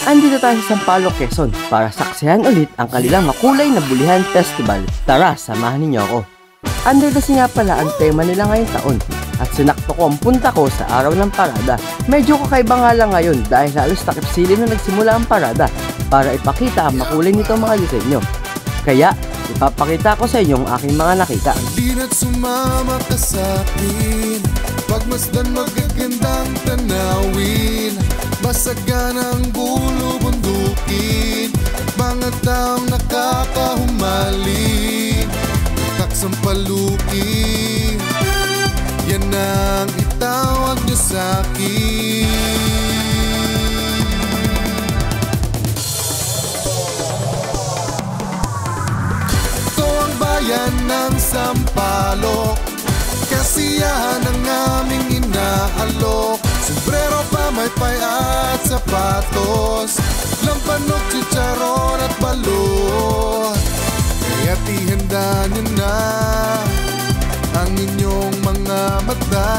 Andito tayo sa Sampaloc, Quezon para saksihan ulit ang kanilang makulay na Bulihan Festival. Tara, samahan ninyo ako. Under the Sea nga pala ang tema nila ngayong taon at sinakto ko ang punta ko sa araw ng parada. Medyo kakaiba nga lang ngayon dahil halos takip silim na nagsimula ang parada para ipakita ang makulay nito mga disenyo. Kaya ipapakita ko sa inyo ang aking mga nakita. Dina't sumama ka sa'kin, pagmasdan magagandang tanawin, basagan ang bulo bundukin, mga taong nakakahumaling, taksampalukin, yan ang itawag niyo sa'kin. Bayan ng Sampaloc, kasiyahan ang aming inaalok. Sombrero, pamaypay at sapatos, lampanok, chicharon at balot. Kaya't ihanda nyo na ang inyong mga mata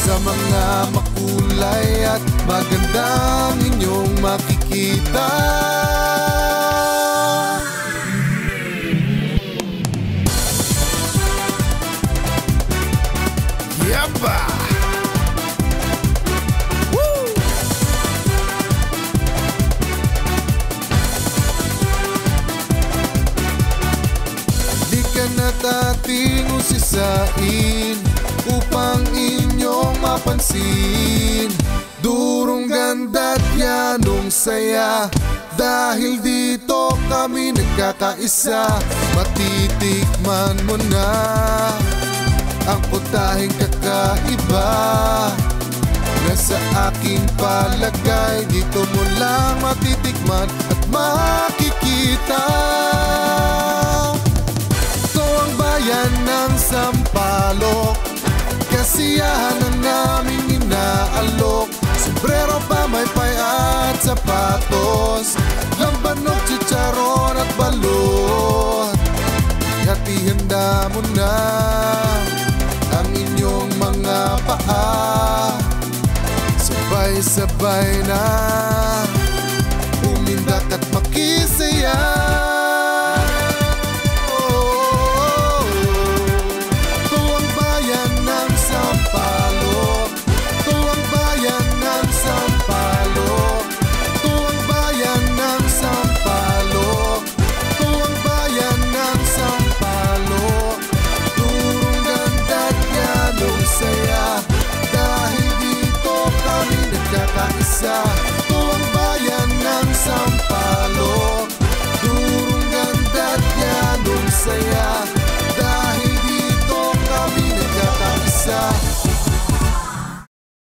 sa mga makulay at magandang inyong makikita. Yabba! Woo! Di ka na't ating usisain upang inyong mapansin. Durong ganda't yanong saya, dahil dito kami nagkakaisa. Matitikman mo na ang putahing kakaiba na sa aking palagay, dito mo lang matitikman at makikita. Ito ang bayan ng Sampaloc, kasiyahan ang naming inaalok. Sombrero, pamaypay at sapatos, lambanok, chicharon at balot. At ihanda mo na ang inyong mga paa, sabay-sabay na umindak at makisaya. Ito ang bayan ng Sampaloc, ito ang bayan ng Sampaloc, ito ang bayan ng Sampaloc, ito ang bayan ng Sampaloc. Durong ganda't yanong saya, dahil dito kami nagkakaisa. Ito ang bayan ng Sampaloc, durong ganda't yanong saya, dahil dito kami nagkakaisa.